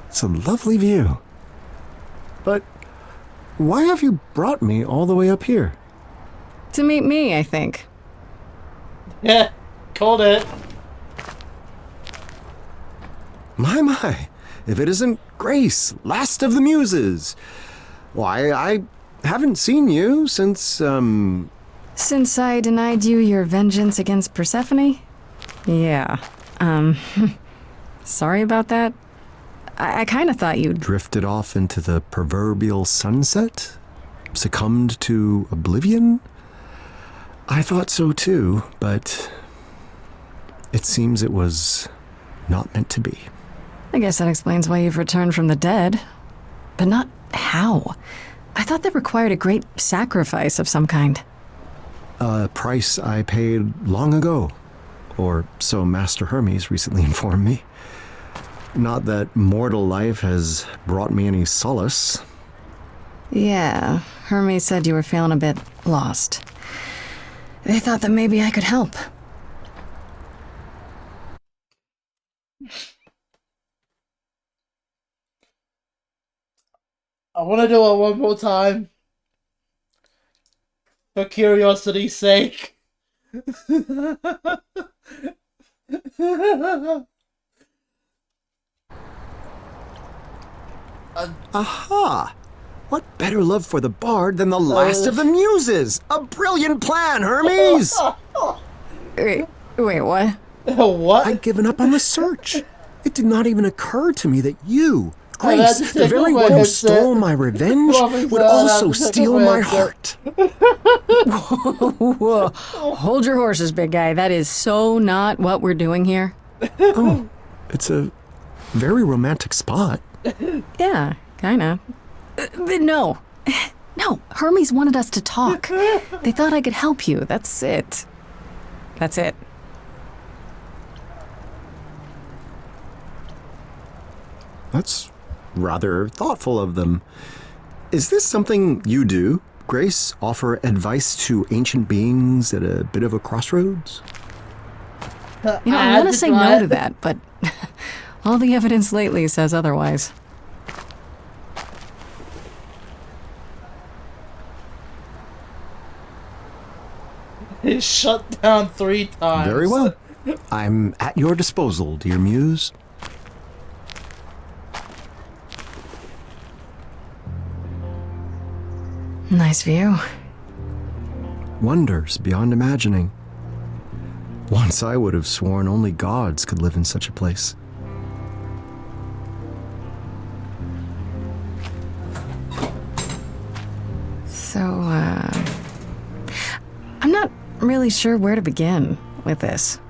It's a lovely view. But why have you brought me all the way up here? To meet me, I think. Yeah, called it. My. If it isn't Grace, last of the Muses. Why, I haven't seen you since, Since I denied you your vengeance against Persephone? Yeah. Sorry about that. I kind of thought you'd... drifted off into the proverbial sunset? Succumbed to oblivion? I thought so too, but it seems it was not meant to be. I guess that explains why you've returned from the dead. But not how. I thought that required a great sacrifice of some kind. A price I paid long ago, or so Master Hermes recently informed me. Not that mortal life has brought me any solace. Yeah, Hermes said you were feeling a bit lost. They thought that maybe I could help. I want to do it one more time. For curiosity's sake. Aha! What better love for the bard than the last of the muses? A brilliant plan, Hermes! Wait, what? What? I'd given up on the search. It did not even occur to me that you, I had to Grace, take the very off my one who headset. stole my revenge, Robin would said I had also to take steal off my my headset. heart. Whoa, hold your horses, big guy. That is so not what we're doing here. Oh, it's a very romantic spot. Yeah, kinda. But no. No, Hermes wanted us to talk. They thought I could help you. That's it. That's it. That's rather thoughtful of them. Is this something you do, Grace? Offer advice to ancient beings at a bit of a crossroads? You know, I want to say no to that, but all the evidence lately says otherwise. He's shut down 3 times. Very well. I'm at your disposal, dear muse. Nice view. Wonders beyond imagining. Once I would have sworn only gods could live in such a place. So, I'm not really sure where to begin with this.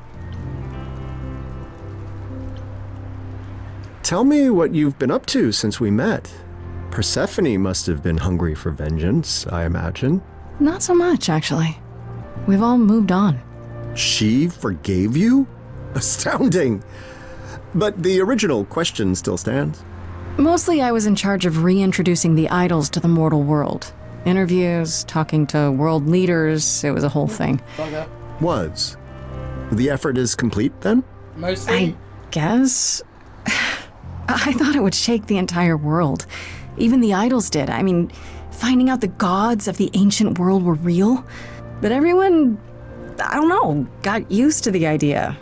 Tell me what you've been up to since we met. Persephone must have been hungry for vengeance, I imagine. Not so much, actually. We've all moved on. She forgave you? Astounding! But the original question still stands. Mostly I was in charge of reintroducing the idols to the mortal world. Interviews, talking to world leaders, it was a whole thing. Okay. Was. The effort is complete, then? Mostly. I guess? I thought it would shake the entire world. Even the idols did. I mean, finding out the gods of the ancient world were real. But everyone, I don't know, got used to the idea.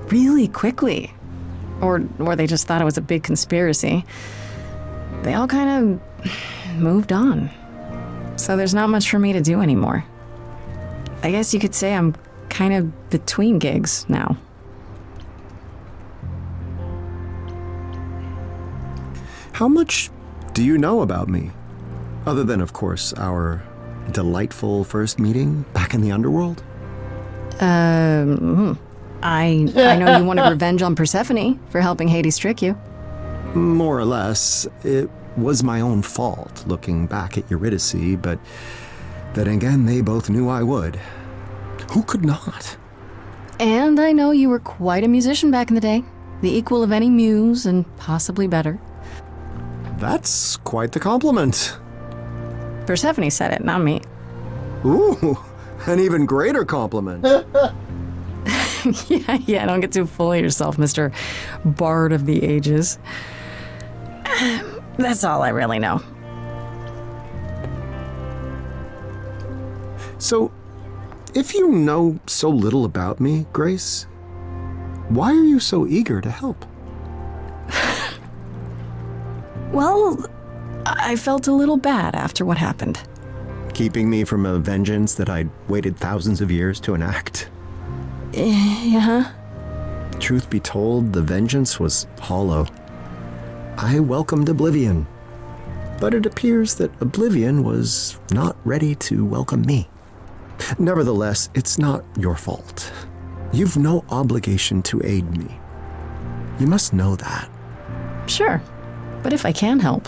Really quickly. Or they just thought it was a big conspiracy. They all kind of moved on. So there's not much for me to do anymore. I guess you could say I'm kind of between gigs now. How much do you know about me? Other than, of course, our delightful first meeting back in the underworld? I know you wanted revenge on Persephone for helping Hades trick you. More or less. It was my own fault looking back at Eurydice, but then again, they both knew I would. Who could not? And I know you were quite a musician back in the day. The equal of any muse, and possibly better. That's quite the compliment. Persephone said it, not me. Ooh, an even greater compliment. Yeah, don't get too full of yourself, Mr. Bard of the Ages. That's all I really know. So, if you know so little about me, Grace, why are you so eager to help? Well, I felt a little bad after what happened. Keeping me from a vengeance that I'd waited thousands of years to enact? Yeah. Truth be told, the vengeance was hollow. I welcomed oblivion, but it appears that oblivion was not ready to welcome me. Nevertheless, it's not your fault. You've no obligation to aid me. You must know that. Sure. But if I can help,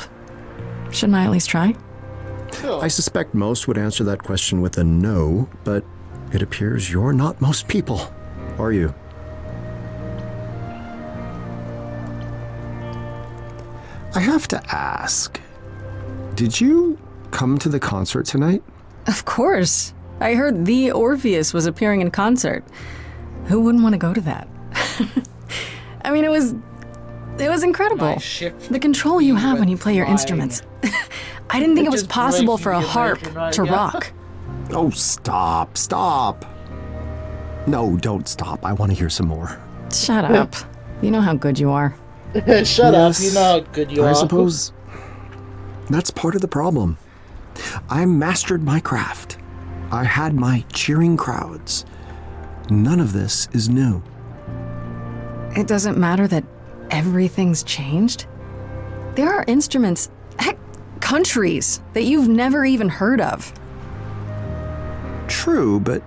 shouldn't I at least try? Sure. I suspect most would answer that question with a no, but it appears you're not most people, are you? I have to ask, did you come to the concert tonight? Of course. I heard the Orpheus was appearing in concert. Who wouldn't want to go to that? I mean, it was incredible. The control you have when you play your instruments. I didn't think it was possible for a harp to rock. Oh, stop. No, don't stop. I want to hear some more. Shut up. You know how good you are. Shut up, you know how good you are. I suppose that's part of the problem. I mastered my craft. I had my cheering crowds. None of this is new. It doesn't matter that everything's changed. There are instruments, heck, countries that you've never even heard of. True, but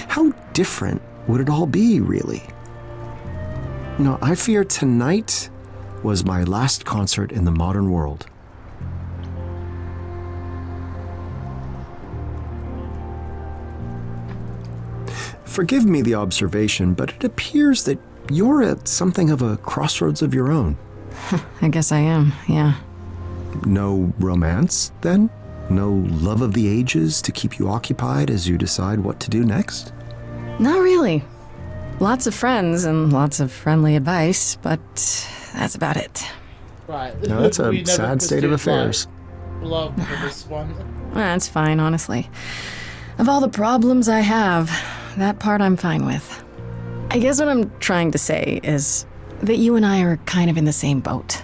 how different would it all be, really? No, I fear tonight was my last concert in the modern world. Forgive me the observation, but it appears that you're at something of a crossroads of your own. I guess I am, yeah. No romance, then? No love of the ages to keep you occupied as you decide what to do next? Not really. Lots of friends and lots of friendly advice, but that's about it. Right. No, that's We a never sad state of pursued, like, affairs. love for this one. That's fine, honestly. Of all the problems I have, that part I'm fine with. I guess what I'm trying to say is that you and I are kind of in the same boat.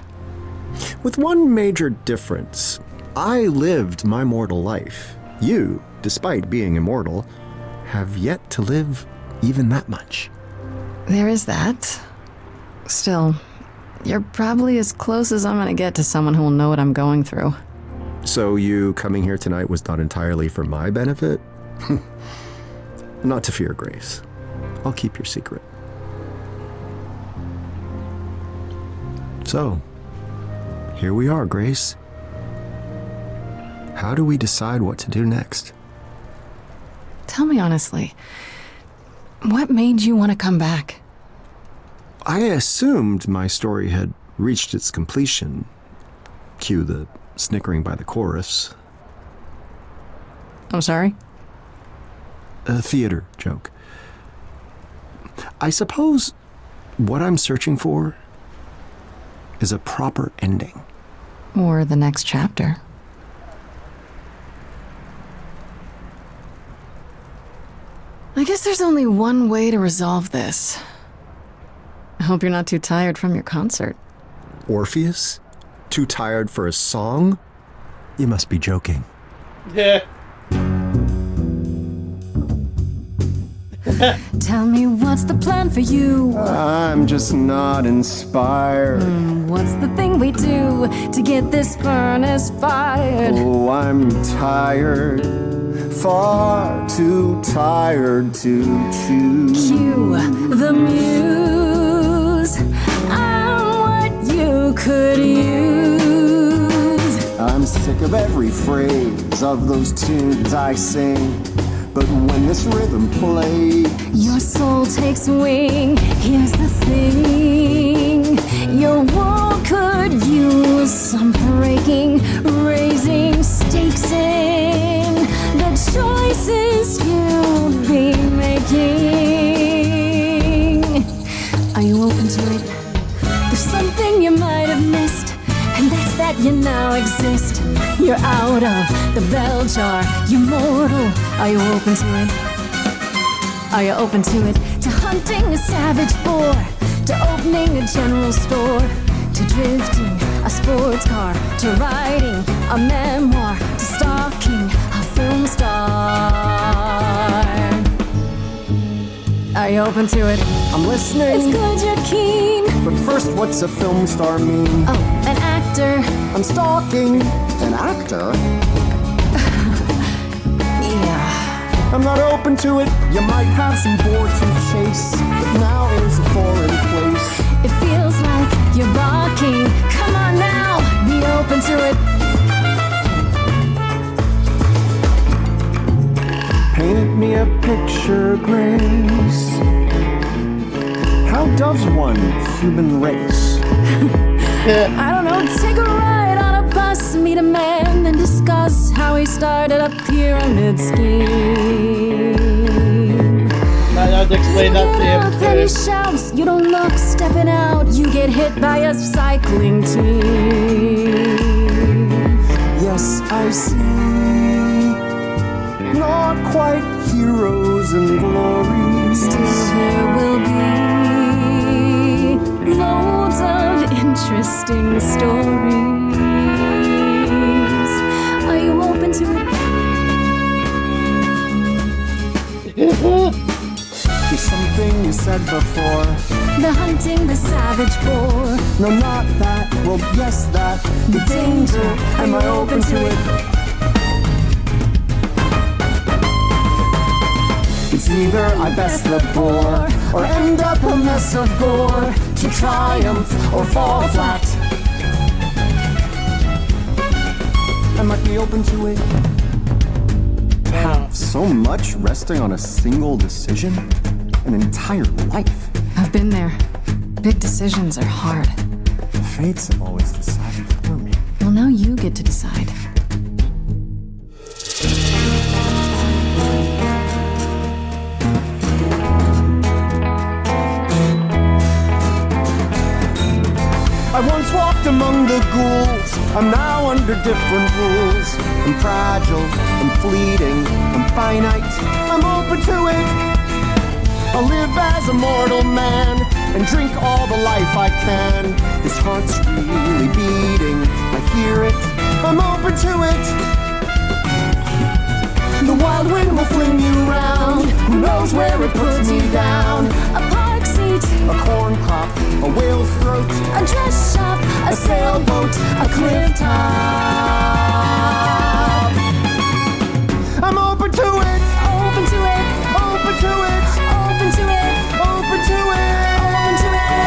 With one major difference. I lived my mortal life. You, despite being immortal, have yet to live even that much. There is that. Still, you're probably as close as I'm gonna get to someone who will know what I'm going through. So you coming here tonight was not entirely for my benefit? Not to fear, Grace. I'll keep your secret. So, here we are, Grace. How do we decide what to do next? Tell me honestly, what made you want to come back? I assumed my story had reached its completion. Cue the snickering by the chorus. I'm sorry? A theater joke. I suppose what I'm searching for is a proper ending. Or the next chapter. I guess there's only one way to resolve this. I hope you're not too tired from your concert. Orpheus? Too tired for a song? You must be joking. Yeah. Tell me what's the plan for you? I'm just not inspired. What's the thing we do to get this furnace fired? Oh, I'm tired. Far too tired to choose. Cue the muse. I'm what you could use. I'm sick of every phrase of those tunes I sing. But when this rhythm plays, Your soul takes wing. Here's the thing. Your wall could use some breaking, raising stakes in the choices you'll be making. Are you open to it? There's something you might have missed, and that's that you now exist. You're out of the bell jar, you're mortal. Are you open to it? Are you open to it? To hunting a savage boar, to opening a general store, to drifting a sports car, to writing a memoir, to stalking a film star. Are you open to it? I'm listening. It's good you're keen. But first, what's a film star mean? Oh, an actor. I'm stalking an actor. Yeah. I'm not open to it. You might have some boar to chase, but now is a foreign place. It feels like You're barking. Come on now, be open to it. Paint me a picture, Grace. How does one human race? I don't know, take a ride on a bus, meet a man, and discuss how he started a pyramid scheme. I'd explain that to him And he too. shouts, you don't look stepping out, you get hit by a cycling team. Yes, I see. Not quite heroes and glory. Still there will be loads of interesting stories. Are you open to it? There's something you said before. The hunting the savage boar. No, not that. Well, yes, that. The danger. Am I open to it? It's either I best the bore or end up a mess of gore, to triumph or fall flat. I might be open to it. Have so much resting on a single decision? An entire life? I've been there. Big decisions are hard. The fates have always decided for me. Well, now you get to decide. I once walked among the ghouls. I'm now under different rules. I'm fragile, I'm fleeting, I'm finite. I'm open to it. I'll live as a mortal man and drink all the life I can. This heart's really beating, I hear it. I'm open to it. The wild wind will fling you round. Who knows where it puts me down? A park seat, A corn crop, a whale's throat, a dress shop, a sailboat, a cliff top. I'm open to it. open to it, Open to it. open to it, Open to it. open to it.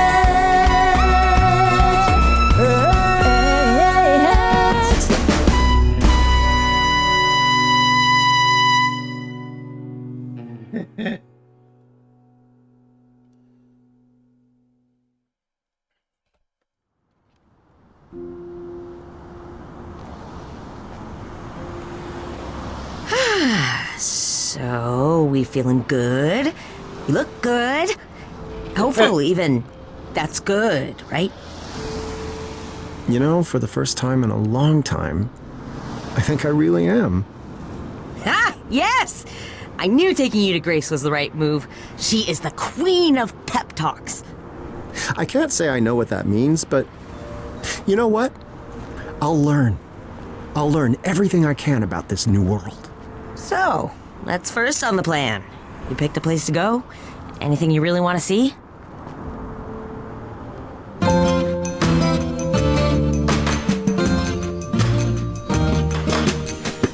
So, we feeling good? You look good. Hopeful, even. That's good, right? You know, for the first time in a long time, I think I really am. Ah, yes! I knew taking you to Grace was the right move. She is the queen of pep talks. I can't say I know what that means, but you know what? I'll learn. I'll learn everything I can about this new world. So, let's first on the plan. You picked a place to go? Anything you really want to see?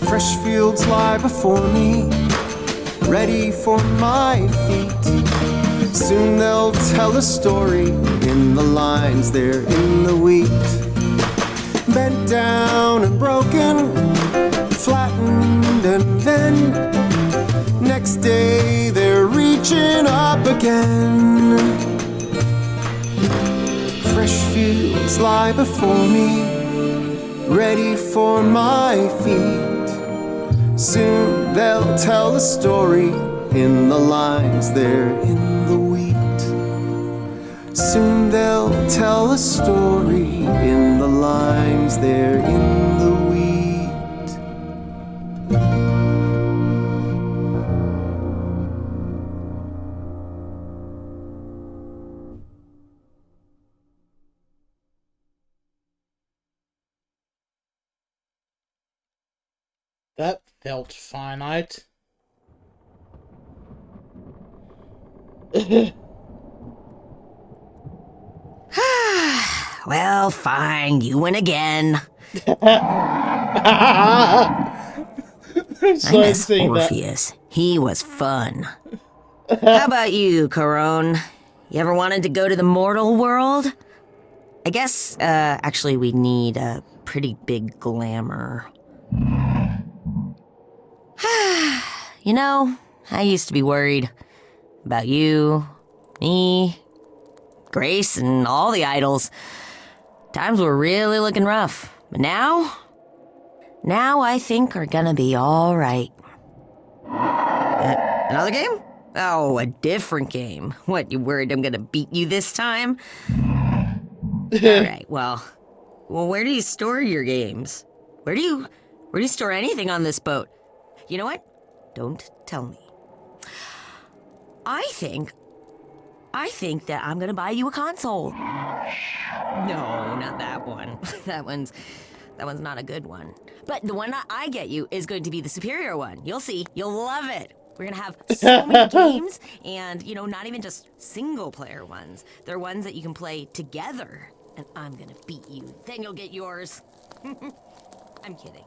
Fresh fields lie before me, ready for my feet. Soon they'll tell a story in the lines there in the wheat. Bent down and broken, flattened, and then next day they're reaching up again. Fresh fields lie before me, ready for my feet. Soon they'll tell a story in the lines there in the wheat. Soon they'll tell a story in the lines there in the wheat. That felt finite. Well, fine, you win again. I miss Orpheus. He was fun. How about you, Corone? You ever wanted to go to the mortal world? I guess, actually we need a pretty big glamour. You know, I used to be worried about you, me, Grace, and all the idols. Times were really looking rough. But now I think are gonna be all right. Another game? Oh, a different game. What, you worried I'm gonna beat you this time? Alright, well, where do you store your games? Where do you store anything on this boat? You know what? Don't tell me. I think that I'm gonna buy you a console. No, not that one. That one's not a good one. But the one I get you is going to be the superior one. You'll see. You'll love it. We're gonna have so many games, and, you know, not even just single-player ones. They're ones that you can play together, and I'm gonna beat you. Then you'll get yours. I'm kidding.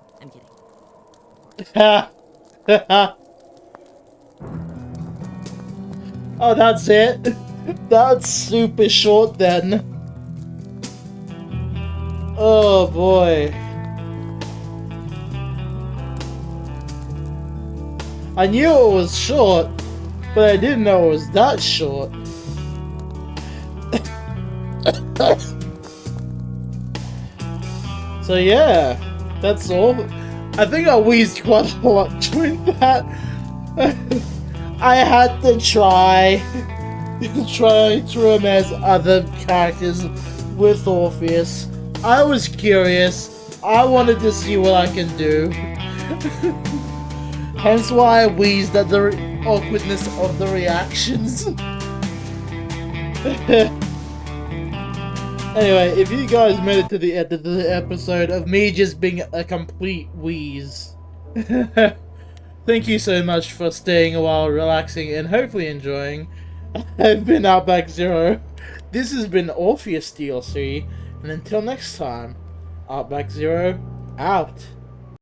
Oh, that's it? That's super short then. Oh boy. I knew it was short, but I didn't know it was that short. So yeah, that's all. I think I wheezed quite a lot during that. I had to try to romance other characters with Orpheus. I was curious. I wanted to see what I can do. Hence why I wheezed at the awkwardness of the reactions. Anyway, if you guys made it to the end of the episode of me just being a complete wheeze, thank you so much for staying a while, relaxing, and hopefully enjoying. I've been Outback-Zero. This has been Orpheus DLC, and until next time, Outback-Zero out.